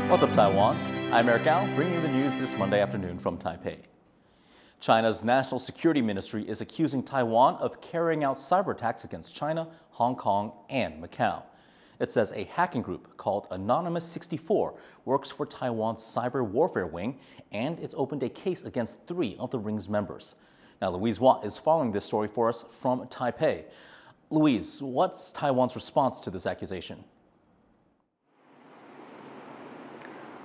What's up, Taiwan? I'm Eric Gao, bringing you the news this Monday afternoon from Taipei. China's National Security Ministry is accusing Taiwan of carrying out cyber attacks against China, Hong Kong, and Macau. It says a hacking group called Anonymous 64 works for Taiwan's cyber warfare wing, and it's opened a case against 3 of the ring's members. Now, Louise Watt is following this story for us from Taipei. Louise, what's Taiwan's response to this accusation?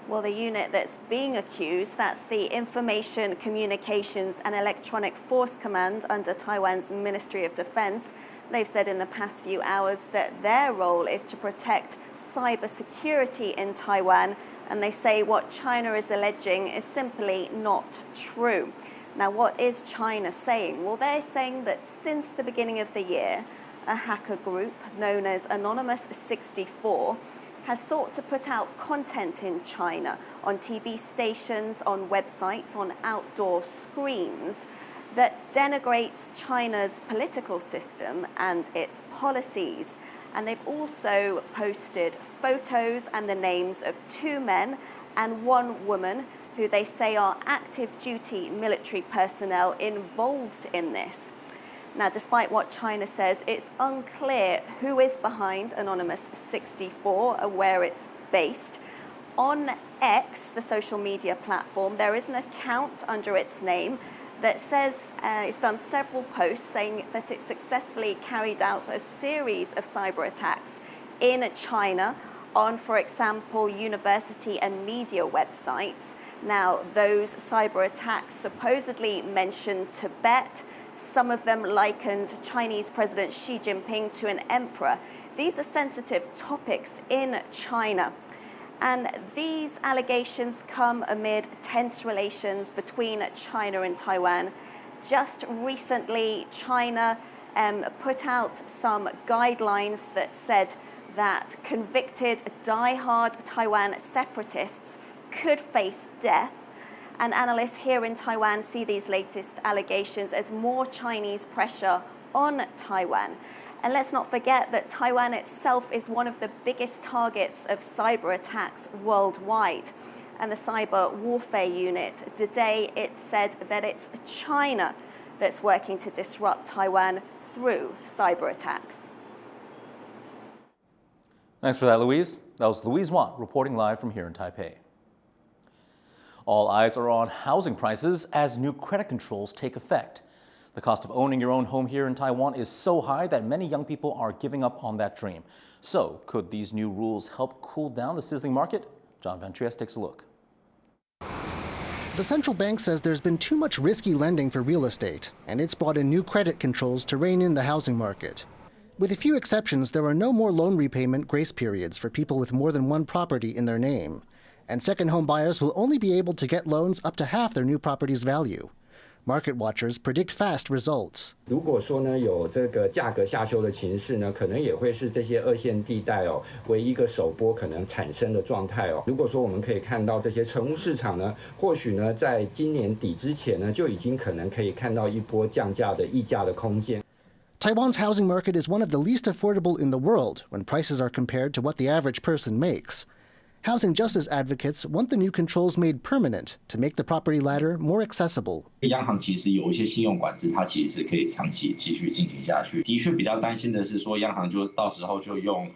Well, the unit that's being accused, that's the Information, Communications and Electronic Force Command under Taiwan's Ministry of Defense. They've said in the past few hours that their role is to protect cyber security in Taiwan, and they say what China is alleging is simply not true. Now, what is China saying? Well, they're saying that since the beginning of the year, a hacker group known as Anonymous 64 has sought to put out content in China on TV stations, on websites, on outdoor screens that denigrates China's political system and its policies. And they've also posted photos and the names of 2 men and 1 woman who they say are active duty military personnel involved in this. Now, despite what China says, it's unclear who is behind Anonymous 64 or where it's based. On X, the social media platform, there is an account under its name that says it's done several posts saying that it successfully carried out a series of cyber attacks in China on, for example, university and media websites. Now, those cyber attacks supposedly mentioned Tibet. Some of them likened Chinese President Xi Jinping to an emperor. These are sensitive topics in China. And these allegations come amid tense relations between China and Taiwan. Just recently, China put out some guidelines that said that convicted die-hard Taiwan separatists could face death. And analysts here in Taiwan see these latest allegations as more Chinese pressure on Taiwan. And let's not forget that Taiwan itself is one of the biggest targets of cyber attacks worldwide. And the cyber warfare unit, today it said that it's China that's working to disrupt Taiwan through cyber attacks. Thanks for that, Louise. That was Louise Watt reporting live from here in Taipei. All eyes are on housing prices as new credit controls take effect. The cost of owning your own home here in Taiwan is so high that many young people are giving up on that dream. So, could these new rules help cool down the sizzling market? John Van Trieste takes a look. The central bank says there's been too much risky lending for real estate, and it's brought in new credit controls to rein in the housing market. With a few exceptions, there are no more loan repayment grace periods for people with more than 1 property in their name. And second home buyers will only be able to get loans up to half their new property's value. Market watchers predict fast results. 如果说呢有这个价格下修的情势呢，可能也会是这些2线地带为一个首波可能产生的状态。如果说我们可以看到这些成屋市场呢，或许呢在今年底之前呢，就已经可能可以看到一波降价的溢价的空间。 Taiwan's housing market is one of the least affordable in the world when prices are compared to what the average person makes. Housing justice advocates want the new controls made permanent to make the property ladder more accessible. 央行其实有一些信用管制，它其实是可以长期继续进行下去。的确比较担心的是说，央行就到时候就用，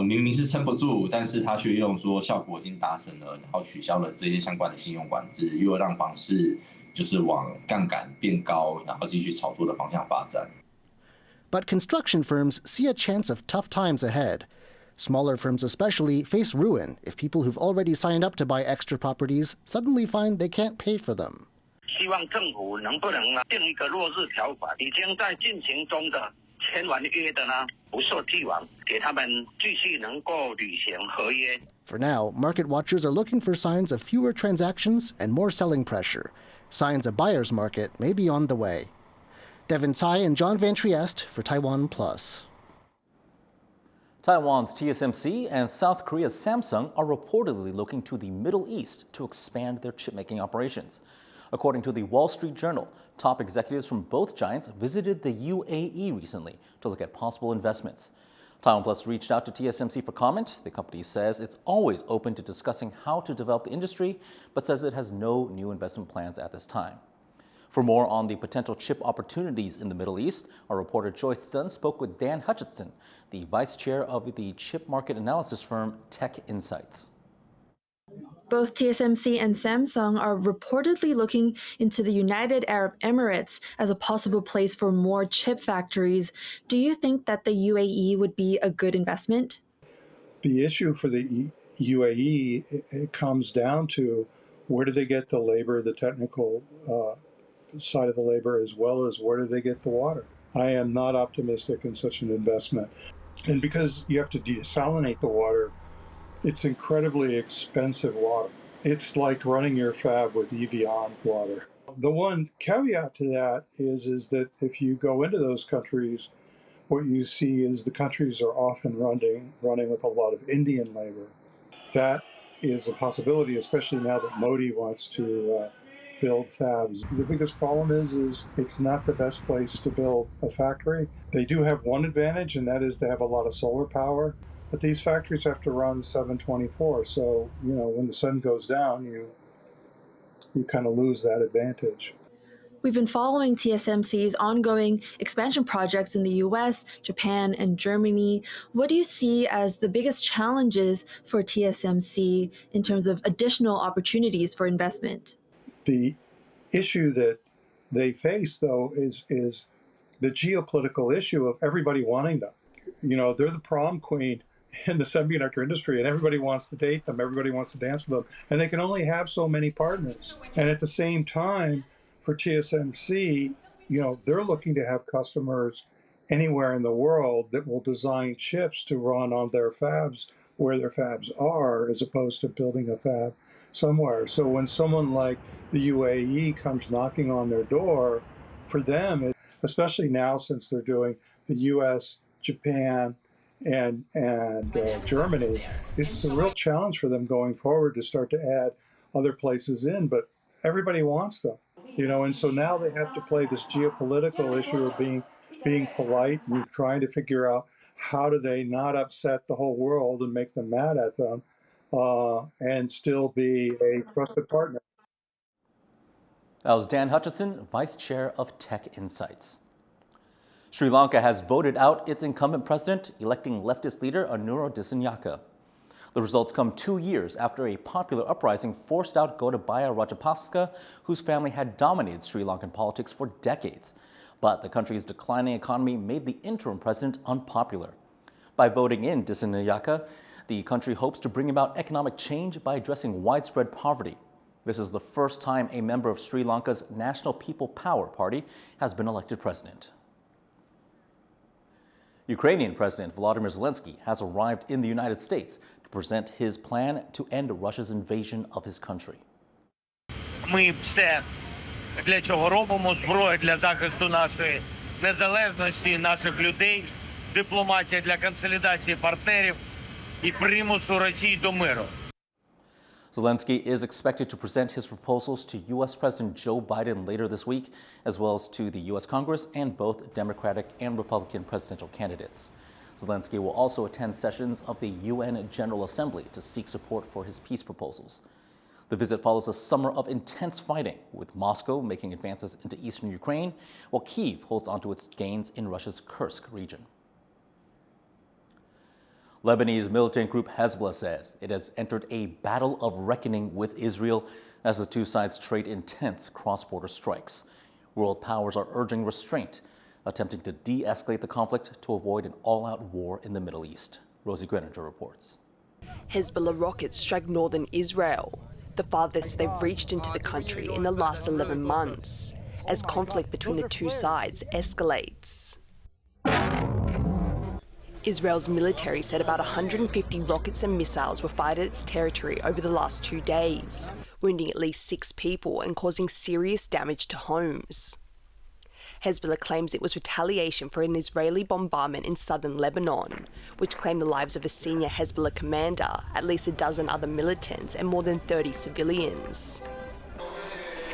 明明是撑不住，但是他却用说效果已经达成了，然后取消了这些相关的信用管制，又让房市就是往杠杆变高，然后继续炒作的方向发展。But construction firms see a chance of tough times ahead. Smaller firms especially face ruin if people who've already signed up to buy extra properties suddenly find they can't pay for them. 希望政府能不能定一个落日条款，已经在进行中的签完约的呢，不受既往，给他们继续能够履行合约。 For now, market watchers are looking for signs of fewer transactions and more selling pressure. Signs a buyer's market may be on the way. Devin Tsai and John Van Trieste for TaiwanPlus. Taiwan's TSMC and South Korea's Samsung are reportedly looking to the Middle East to expand their chip-making operations. According to the Wall Street Journal, top executives from both giants visited the UAE recently to look at possible investments. TaiwanPlus reached out to TSMC for comment. The company says it's always open to discussing how to develop the industry, but says it has no new investment plans at this time. For more on the potential chip opportunities in the Middle East, our reporter Joyce Sun spoke with Dan Hutchinson, the vice chair of the chip market analysis firm Tech Insights. Both TSMC and Samsung are reportedly looking into the United Arab Emirates as a possible place for more chip factories. Do you think that the UAE would be a good investment? The issue for the UAE, it comes down to where do they get the labor, the technical side of the labor, as well as where do they get the water. I am not optimistic in such an investment. And because you have to desalinate the water, it's incredibly expensive water. It's like running your fab with Evian water. The one caveat to that is that if you go into those countries, what you see is the countries are often running with a lot of Indian labor. That is a possibility, especially now that Modi wants to build fabs. The biggest problem is it's not the best place to build a factory. They do have one advantage, and that is they have a lot of solar power. But these factories have to run 7/24, so when the sun goes down, you kind of lose that advantage. We've been following TSMC's ongoing expansion projects in the US, Japan, and Germany. What do you see as the biggest challenges for TSMC in terms of additional opportunities for investment? The issue that they face, though, is the geopolitical issue of everybody wanting them. They're the prom queen in the semiconductor industry, and everybody wants to date them, everybody wants to dance with them, and they can only have so many partners. And at the same time, for TSMC, they're looking to have customers anywhere in the world that will design chips to run on their fabs where their fabs are, as opposed to building a fab somewhere. So when someone like the UAE comes knocking on their door, for them, especially now since they're doing the US, Japan, and Germany, it's a real challenge for them going forward to start to add other places in, but everybody wants them, and so now they have to play this geopolitical issue of being polite and trying to figure out how do they not upset the whole world and make them mad at them and still be a trusted partner. That was Dan Hutchinson, Vice Chair of Tech Insights. Sri Lanka has voted out its incumbent president, electing leftist leader Anura Dissanayake. The results come 2 years after a popular uprising forced out Gotabaya Rajapaksa, whose family had dominated Sri Lankan politics for decades. But the country's declining economy made the interim president unpopular. By voting in Dissanayake, the country hopes to bring about economic change by addressing widespread poverty. This is the first time a member of Sri Lanka's National People Power Party has been elected president. Ukrainian President Volodymyr Zelenskyy has arrived in the United States to present his plan to end Russia's invasion of his country. Ми все для цього робимо, зброя для захисту нашої незалежності, наших людей, дипломатія для консолідації партнерів і примусу Росії до миру. Zelenskyy is expected to present his proposals to U.S. President Joe Biden later this week, as well as to the U.S. Congress and both Democratic and Republican presidential candidates. Zelenskyy will also attend sessions of the UN General Assembly to seek support for his peace proposals. The visit follows a summer of intense fighting, with Moscow making advances into eastern Ukraine, while Kyiv holds onto its gains in Russia's Kursk region. Lebanese militant group Hezbollah says it has entered a battle of reckoning with Israel as the two sides trade intense cross-border strikes. World powers are urging restraint, attempting to de-escalate the conflict to avoid an all-out war in the Middle East. Rosie Greninger reports. Hezbollah rockets strike northern Israel, the farthest they've reached into the country in the last 11 months, as conflict between the two sides escalates. Israel's military said about 150 rockets and missiles were fired at its territory over the last 2 days, wounding at least 6 people and causing serious damage to homes. Hezbollah claims it was retaliation for an Israeli bombardment in southern Lebanon, which claimed the lives of a senior Hezbollah commander, at least a dozen other militants, and more than 30 civilians.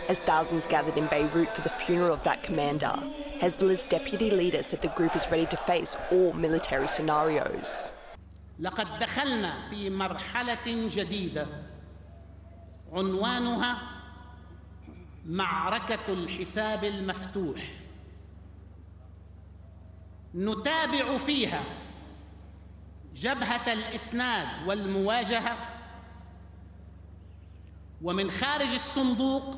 As thousands gathered in Beirut for the funeral of that commander, Hezbollah's deputy leader said the group is ready to face all military scenarios. لقد دخلنا في مرحلة جديدة عنوانها معركة الحساب المفتوح نتابع فيها جبهة الإسناد والمواجهة ومن خارج الصندوق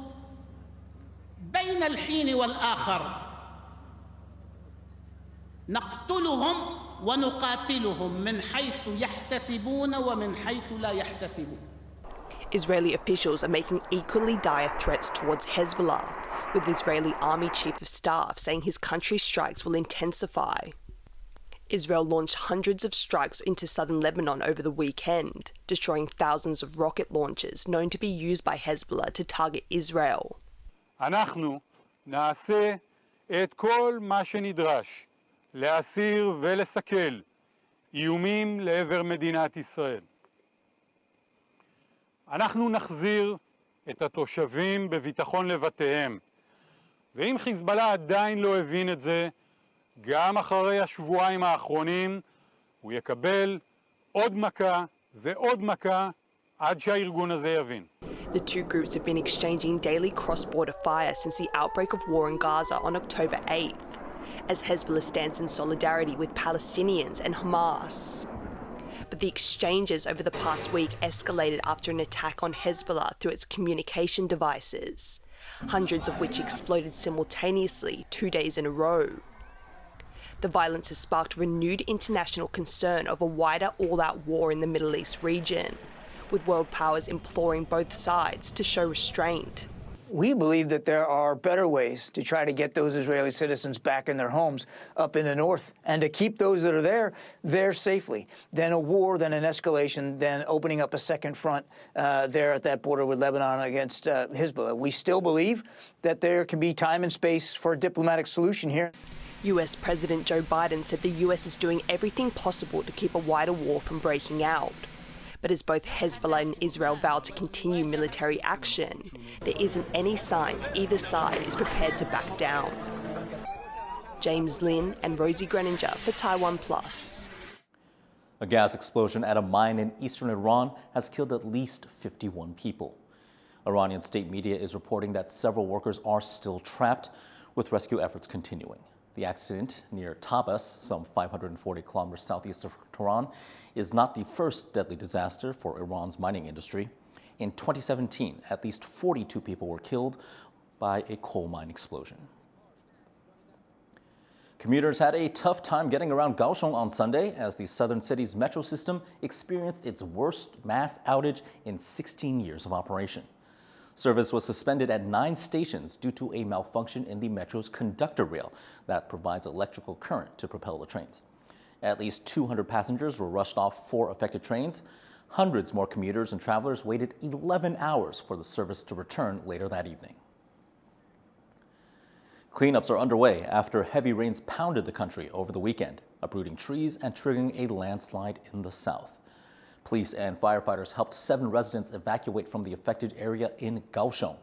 بين الحين والآخر نقتلهم ونقاتلهم من حيث يحتسبون ومن حيث لا يحتسبون. Israeli officials are making equally dire threats towards Hezbollah, with the Israeli Army Chief of Staff saying his country's strikes will intensify. Israel launched hundreds of strikes into southern Lebanon over the weekend, destroying thousands of rocket launchers known to be used by Hezbollah to target Israel. אנחנו נעשה את כל מה שנדרש להסיר ולסכל איומים לעבר מדינת ישראל. אנחנו נחזיר את התושבים בביטחון לבתיהם. ואם חיזבאללה עדיין לא הבין את זה, גם אחרי השבועיים האחרונים הוא יקבל עוד מכה ועוד מכה עד שהארגון הזה יבין. The two groups have been exchanging daily cross-border fire since the outbreak of war in Gaza on October 8th, as Hezbollah stands in solidarity with Palestinians and Hamas. But the exchanges over the past week escalated after an attack on Hezbollah through its communication devices, hundreds of which exploded simultaneously 2 days in a row. The violence has sparked renewed international concern of a wider all-out war in the Middle East region, with world powers imploring both sides to show restraint. We believe that there are better ways to try to get those Israeli citizens back in their homes up in the north and to keep those that are there safely than a war, than an escalation, than opening up a second front there at that border with Lebanon against Hezbollah. We still believe that there can be time and space for a diplomatic solution here. US President Joe Biden said the US is doing everything possible to keep a wider war from breaking out. But as both Hezbollah and Israel vow to continue military action, there isn't any signs either side is prepared to back down. James Lin and Rosie Greninger for TaiwanPlus. A gas explosion at a mine in eastern Iran has killed at least 51 people. Iranian state media is reporting that several workers are still trapped, with rescue efforts continuing. The accident near Tabriz, some 540 kilometers southeast of Tehran, is not the first deadly disaster for Iran's mining industry. In 2017, at least 42 people were killed by a coal mine explosion. Commuters had a tough time getting around Kaohsiung on Sunday as the southern city's metro system experienced its worst mass outage in 16 years of operation. Service was suspended at 9 stations due to a malfunction in the metro's conductor rail that provides electrical current to propel the trains. At least 200 passengers were rushed off 4 affected trains. Hundreds more commuters and travelers waited 11 hours for the service to return later that evening. Cleanups are underway after heavy rains pounded the country over the weekend, uprooting trees and triggering a landslide in the south. Police and firefighters helped 7 residents evacuate from the affected area in Kaohsiung.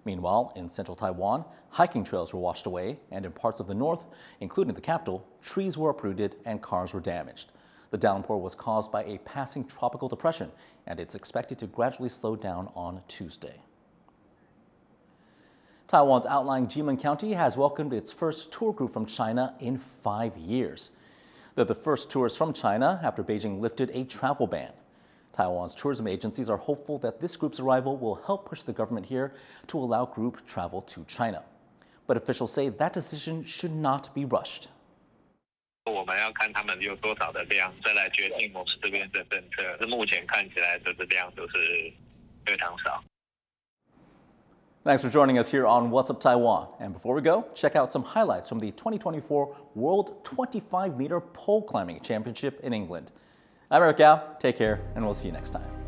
Meanwhile, in central Taiwan, hiking trails were washed away, and in parts of the north, including the capital, trees were uprooted and cars were damaged. The downpour was caused by a passing tropical depression, and it's expected to gradually slow down on Tuesday. Taiwan's outlying Kinmen County has welcomed its first tour group from China in 5 years. They're the first tourists from China after Beijing lifted a travel ban. Taiwan's tourism agencies are hopeful that this group's arrival will help push the government here to allow group travel to China. But officials say that decision should not be rushed. 我们要看他们有多少的量，再来决定我们这边的政策。目前看起来的量都是非常少。 Thanks for joining us here on What's Up Taiwan. And before we go, check out some highlights from the 2024 World 25-meter pole climbing championship in England. I'm Eric Gao. Take care, and we'll see you next time.